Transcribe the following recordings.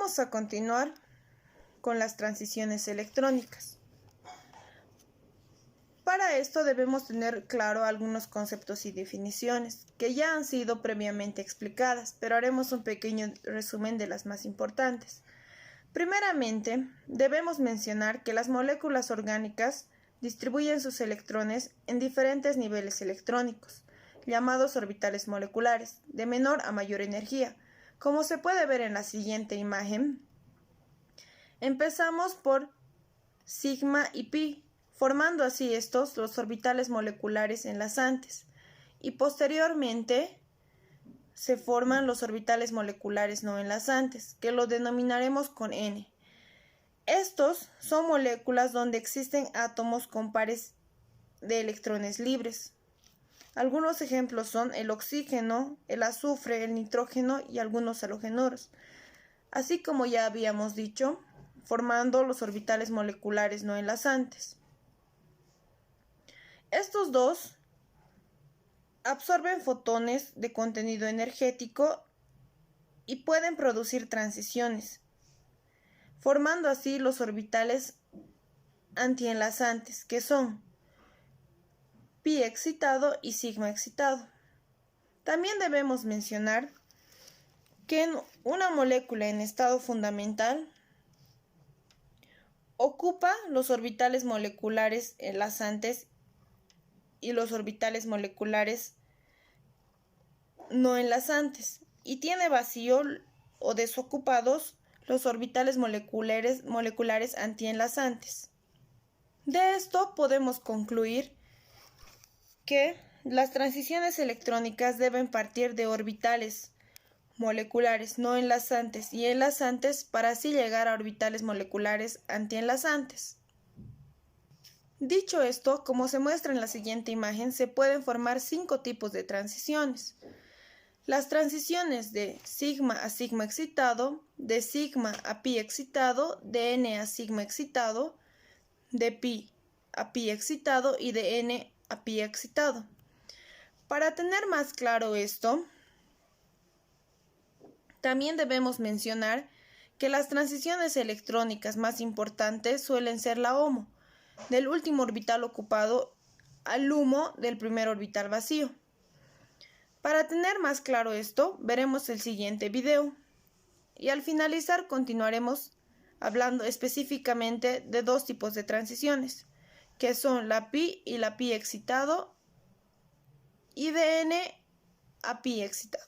Vamos a continuar con las transiciones electrónicas. Para esto debemos tener claro algunos conceptos y definiciones que ya han sido previamente explicadas, pero haremos un pequeño resumen de las más importantes. Primeramente, debemos mencionar que las moléculas orgánicas distribuyen sus electrones en diferentes niveles electrónicos, llamados orbitales moleculares, de menor a mayor energía. Como se puede ver en la siguiente imagen, empezamos por sigma y pi, formando así estos los orbitales moleculares enlazantes, y posteriormente se forman los orbitales moleculares no enlazantes, que lo denominaremos con N. Estos son moléculas donde existen átomos con pares de electrones libres. Algunos ejemplos son el oxígeno, el azufre, el nitrógeno y algunos halógenos, así como ya habíamos dicho, formando los orbitales moleculares no enlazantes. Estos dos absorben fotones de contenido energético y pueden producir transiciones, formando así los orbitales antienlazantes, que son pi excitado y sigma excitado. También debemos mencionar que en una molécula en estado fundamental ocupa los orbitales moleculares enlazantes y los orbitales moleculares no enlazantes, y tiene vacío o desocupados los orbitales moleculares antienlazantes. De esto podemos concluir que las transiciones electrónicas deben partir de orbitales moleculares no enlazantes y enlazantes para así llegar a orbitales moleculares antienlazantes. Dicho esto, como se muestra en la siguiente imagen, se pueden formar 5 tipos de transiciones. Las transiciones de sigma a sigma excitado, de sigma a pi excitado, de n a sigma excitado, de pi a pi excitado y de n a pi excitado. Para tener más claro esto, también debemos mencionar que las transiciones electrónicas más importantes suelen ser la HOMO, del último orbital ocupado al LUMO del primer orbital vacío. Para tener más claro esto, veremos el siguiente video y al finalizar continuaremos hablando específicamente de 2 tipos de transiciones, que son la pi y la pi excitado y de n a pi excitado.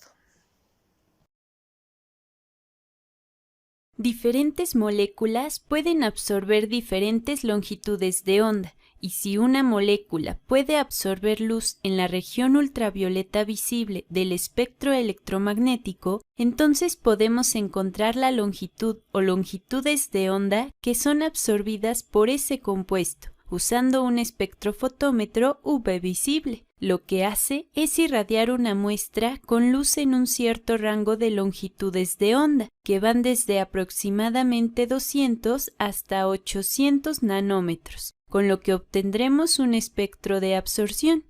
Diferentes moléculas pueden absorber diferentes longitudes de onda, y si una molécula puede absorber luz en la región ultravioleta visible del espectro electromagnético, entonces podemos encontrar la longitud o longitudes de onda que son absorbidas por ese compuesto, usando un espectrofotómetro UV visible. Lo que hace es irradiar una muestra con luz en un cierto rango de longitudes de onda, que van desde aproximadamente 200 hasta 800 nanómetros, con lo que obtendremos un espectro de absorción.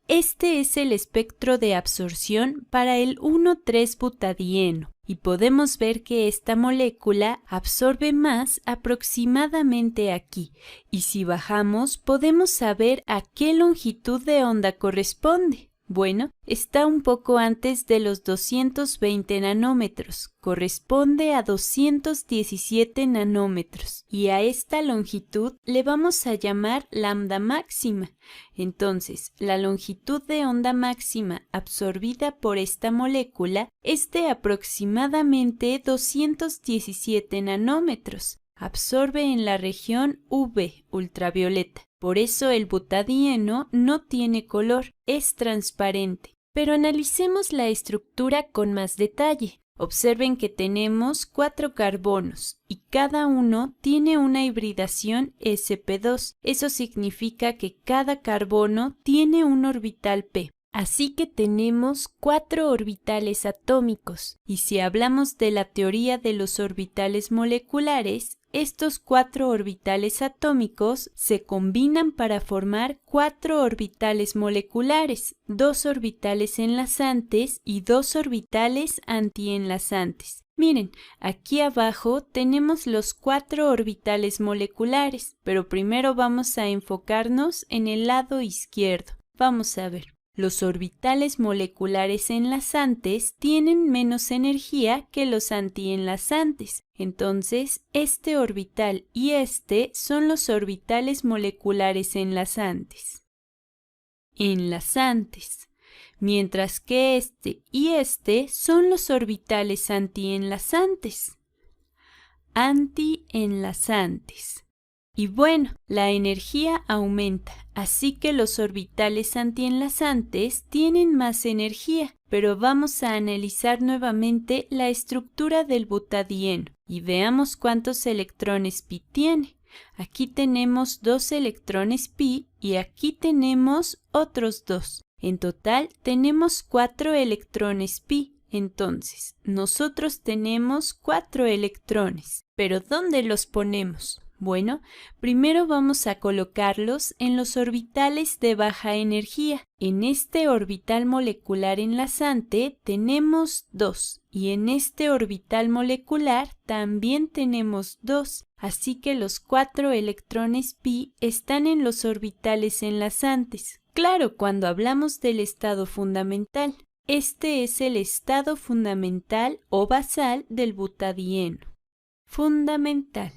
Este es el espectro de absorción para el 1,3-butadieno, y podemos ver que esta molécula absorbe más aproximadamente aquí, y si bajamos podemos saber a qué longitud de onda corresponde. Bueno, está un poco antes de los 220 nanómetros, corresponde a 217 nanómetros, y a esta longitud le vamos a llamar lambda máxima. Entonces, la longitud de onda máxima absorbida por esta molécula es de aproximadamente 217 nanómetros. Absorbe en la región UV, ultravioleta. Por eso el butadieno no tiene color, es transparente. Pero analicemos la estructura con más detalle. Observen que tenemos 4 carbonos y cada uno tiene una hibridación sp2. Eso significa que cada carbono tiene un orbital p. Así que tenemos 4 orbitales atómicos, y si hablamos de la teoría de los orbitales moleculares, estos 4 orbitales atómicos se combinan para formar 4 orbitales moleculares, 2 orbitales enlazantes y 2 orbitales antienlazantes. Miren, aquí abajo tenemos los 4 orbitales moleculares, pero primero vamos a enfocarnos en el lado izquierdo. Vamos a ver. Los orbitales moleculares enlazantes tienen menos energía que los antienlazantes. Entonces, este orbital y este son los orbitales moleculares enlazantes. Enlazantes. Mientras que este y este son los orbitales antienlazantes. Antienlazantes. Y bueno, la energía aumenta, así que los orbitales antienlazantes tienen más energía, pero vamos a analizar nuevamente la estructura del butadieno y veamos cuántos electrones pi tiene. Aquí tenemos 2 electrones pi y aquí tenemos otros 2. En total tenemos 4 electrones pi. Entonces, nosotros tenemos 4 electrones. ¿Pero dónde los ponemos? Bueno, primero vamos a colocarlos en los orbitales de baja energía. En este orbital molecular enlazante tenemos 2 y en este orbital molecular también tenemos 2. Así que los 4 electrones pi están en los orbitales enlazantes. Claro, cuando hablamos del estado fundamental. Este es el estado fundamental o basal del butadieno. Fundamental.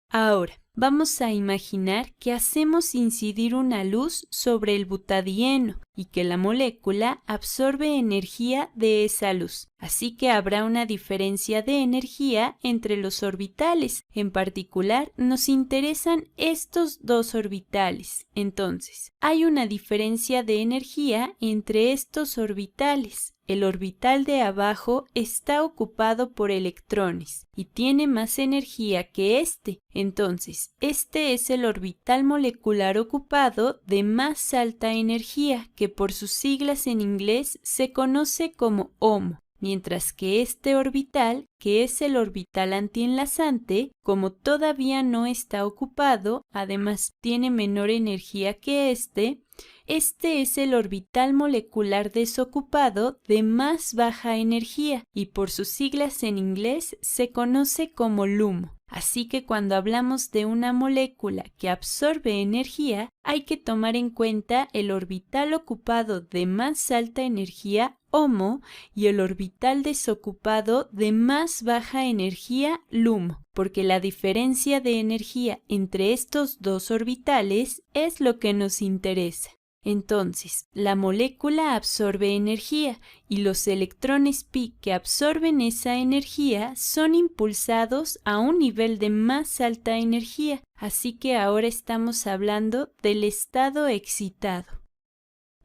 Ahora, vamos a imaginar que hacemos incidir una luz sobre el butadieno y que la molécula absorbe energía de esa luz. Así que habrá una diferencia de energía entre los orbitales. En particular, nos interesan estos 2 orbitales. Entonces, hay una diferencia de energía entre estos orbitales. El orbital de abajo está ocupado por electrones y tiene más energía que este. Entonces, este es el orbital molecular ocupado de más alta energía, que por sus siglas en inglés se conoce como HOMO. Mientras que este orbital, que es el orbital antienlazante, como todavía no está ocupado, además tiene menor energía que este es el orbital molecular desocupado de más baja energía y por sus siglas en inglés se conoce como LUMO. Así que cuando hablamos de una molécula que absorbe energía, hay que tomar en cuenta el orbital ocupado de más alta energía, HOMO, y el orbital desocupado de más baja energía, LUMO, porque la diferencia de energía entre estos 2 orbitales es lo que nos interesa. Entonces, la molécula absorbe energía y los electrones pi que absorben esa energía son impulsados a un nivel de más alta energía. Así que ahora estamos hablando del estado excitado.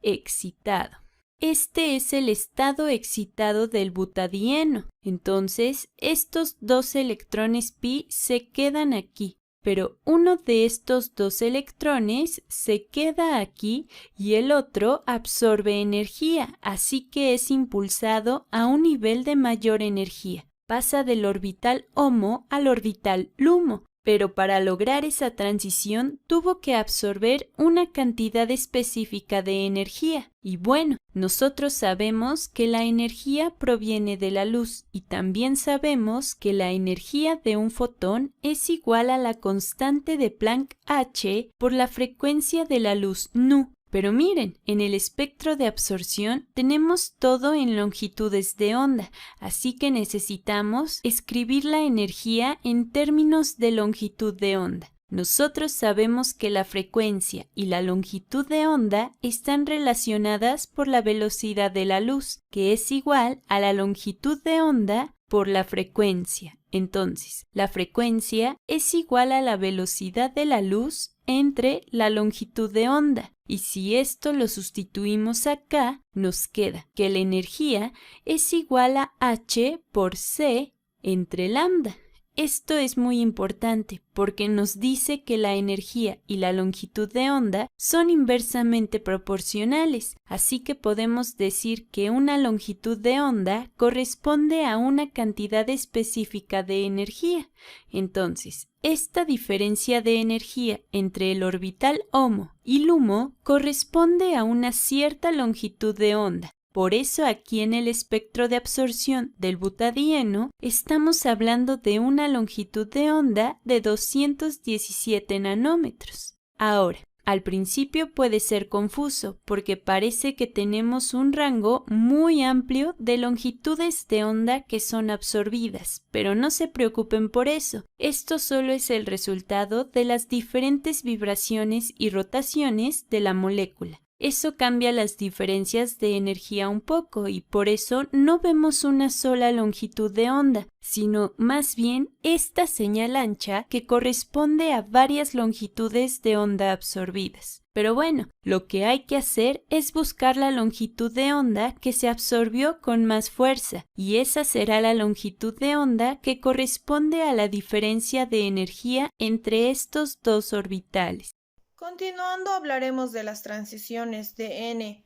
Excitado. Este es el estado excitado del butadieno. Entonces, estos 2 electrones pi se quedan aquí. Pero uno de estos 2 electrones se queda aquí y el otro absorbe energía, así que es impulsado a un nivel de mayor energía. Pasa del orbital HOMO al orbital LUMO, pero para lograr esa transición tuvo que absorber una cantidad específica de energía. Y bueno, nosotros sabemos que la energía proviene de la luz y también sabemos que la energía de un fotón es igual a la constante de Planck h por la frecuencia de la luz nu. Pero miren, en el espectro de absorción tenemos todo en longitudes de onda, así que necesitamos escribir la energía en términos de longitud de onda. Nosotros sabemos que la frecuencia y la longitud de onda están relacionadas por la velocidad de la luz, que es igual a la longitud de onda por la frecuencia. Entonces, la frecuencia es igual a la velocidad de la luz entre la longitud de onda. Y si esto lo sustituimos acá, nos queda que la energía es igual a h por c entre lambda. Esto es muy importante porque nos dice que la energía y la longitud de onda son inversamente proporcionales, así que podemos decir que una longitud de onda corresponde a una cantidad específica de energía. Entonces, esta diferencia de energía entre el orbital HOMO y LUMO corresponde a una cierta longitud de onda. Por eso aquí en el espectro de absorción del butadieno estamos hablando de una longitud de onda de 217 nanómetros. Ahora, al principio puede ser confuso porque parece que tenemos un rango muy amplio de longitudes de onda que son absorbidas, pero no se preocupen por eso. Esto solo es el resultado de las diferentes vibraciones y rotaciones de la molécula. Eso cambia las diferencias de energía un poco y por eso no vemos una sola longitud de onda, sino más bien esta señal ancha que corresponde a varias longitudes de onda absorbidas. Pero bueno, lo que hay que hacer es buscar la longitud de onda que se absorbió con más fuerza, y esa será la longitud de onda que corresponde a la diferencia de energía entre estos dos orbitales. Continuando, hablaremos de las transiciones de N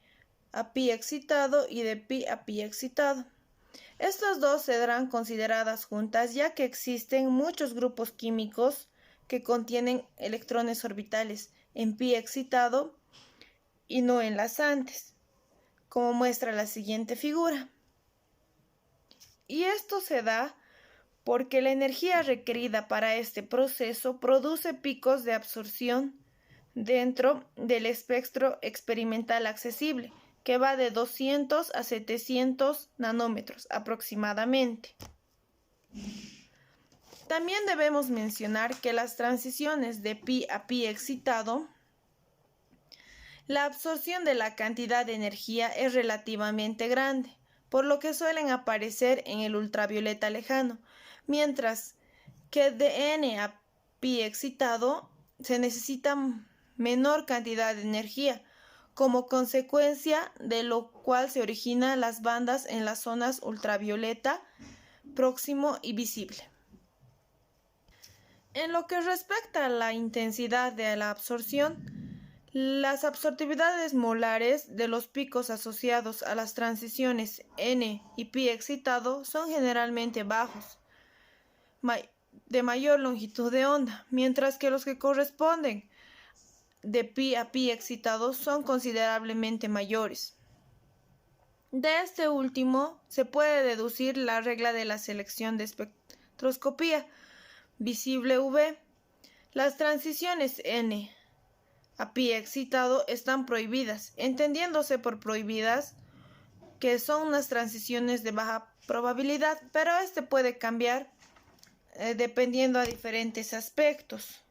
a pi excitado y de pi a pi excitado. Estas dos serán consideradas juntas ya que existen muchos grupos químicos que contienen electrones orbitales en pi excitado y no enlazantes, como muestra la siguiente figura. Y esto se da porque la energía requerida para este proceso produce picos de absorción dentro del espectro experimental accesible, que va de 200 a 700 nanómetros aproximadamente. También debemos mencionar que las transiciones de pi a pi excitado, la absorción de la cantidad de energía es relativamente grande, por lo que suelen aparecer en el ultravioleta lejano, mientras que de N a pi excitado se necesita menor cantidad de energía, como consecuencia de lo cual se originan las bandas en las zonas ultravioleta, próximo y visible. En lo que respecta a la intensidad de la absorción, las absortividades molares de los picos asociados a las transiciones N y pi excitado son generalmente bajos, de mayor longitud de onda, mientras que los que corresponden de pi a pi excitados son considerablemente mayores. De este último se puede deducir la regla de la selección de espectroscopía visible UV. Las transiciones N a pi excitado están prohibidas, entendiéndose por prohibidas que son unas transiciones de baja probabilidad, pero este puede cambiar dependiendo a diferentes aspectos.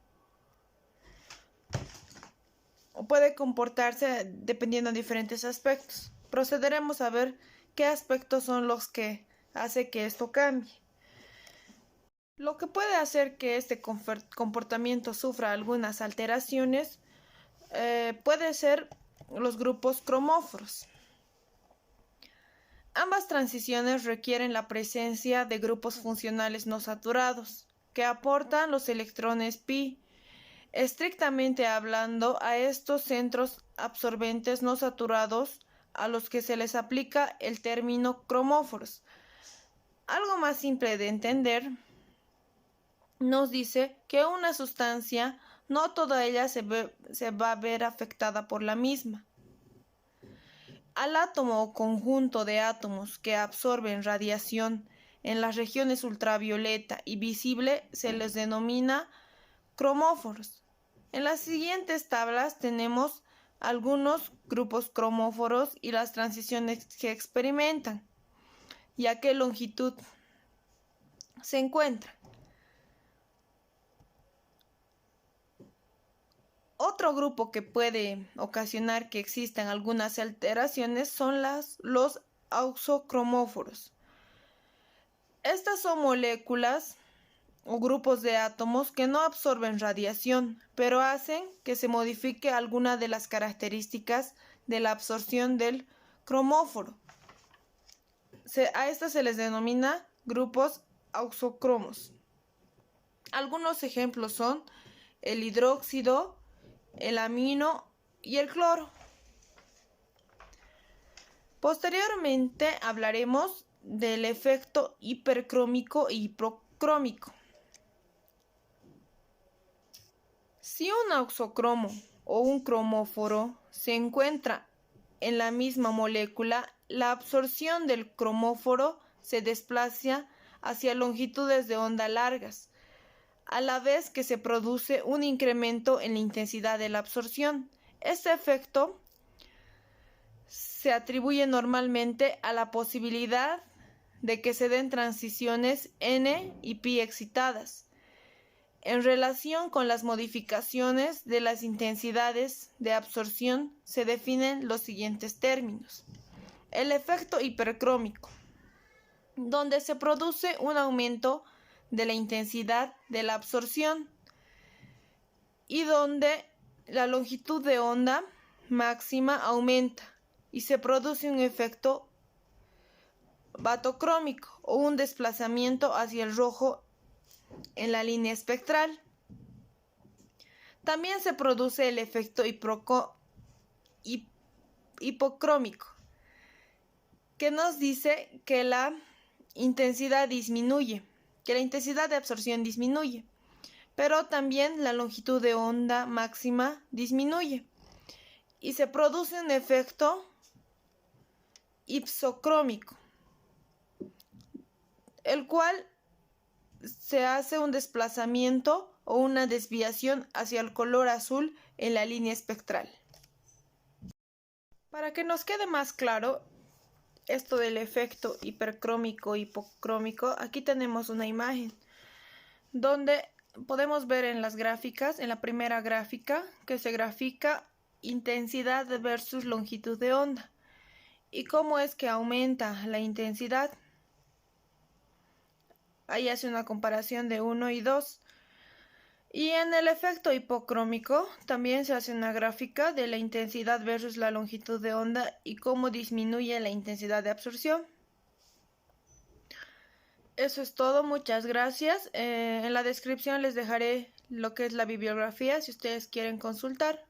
O puede comportarse dependiendo de diferentes aspectos. Procederemos a ver qué aspectos son los que hace que esto cambie. Lo que puede hacer que este comportamiento sufra algunas alteraciones puede ser los grupos cromóforos. Ambas transiciones requieren la presencia de grupos funcionales no saturados, que aportan los electrones pi. Estrictamente hablando, a estos centros absorbentes no saturados a los que se les aplica el término cromóforos. Algo más simple de entender nos dice que una sustancia, no toda ella se va a ver afectada por la misma. Al átomo o conjunto de átomos que absorben radiación en las regiones ultravioleta y visible se les denomina cromóforos. En las siguientes tablas tenemos algunos grupos cromóforos y las transiciones que experimentan y a qué longitud se encuentran. Otro grupo que puede ocasionar que existan algunas alteraciones son los auxocromóforos. Estas son moléculas o grupos de átomos que no absorben radiación, pero hacen que se modifique alguna de las características de la absorción del cromóforo. A estas se les denomina grupos auxocromos. Algunos ejemplos son el hidróxido, el amino y el cloro. Posteriormente hablaremos del efecto hipercrómico y hiprocrómico. Si un auxocromo o un cromóforo se encuentra en la misma molécula, la absorción del cromóforo se desplaza hacia longitudes de onda largas, a la vez que se produce un incremento en la intensidad de la absorción. Este efecto se atribuye normalmente a la posibilidad de que se den transiciones N y pi excitadas. En relación con las modificaciones de las intensidades de absorción se definen los siguientes términos. El efecto hipercrómico, donde se produce un aumento de la intensidad de la absorción y donde la longitud de onda máxima aumenta y se produce un efecto batocrómico o un desplazamiento hacia el rojo en la línea espectral. También se produce el efecto hipocrómico, que nos dice que la intensidad disminuye, que la intensidad de absorción disminuye, pero también la longitud de onda máxima disminuye y se produce un efecto ipsocrómico, el cual se hace un desplazamiento o una desviación hacia el color azul en la línea espectral. Para que nos quede más claro esto del efecto hipercrómico y hipocrómico, aquí tenemos una imagen donde podemos ver en las gráficas, en la primera gráfica, que se grafica intensidad versus longitud de onda y cómo es que aumenta la intensidad. Ahí hace una comparación de 1 y 2. Y en el efecto hipocrómico también se hace una gráfica de la intensidad versus la longitud de onda y cómo disminuye la intensidad de absorción. Eso es todo, muchas gracias. En la descripción les dejaré lo que es la bibliografía si ustedes quieren consultar.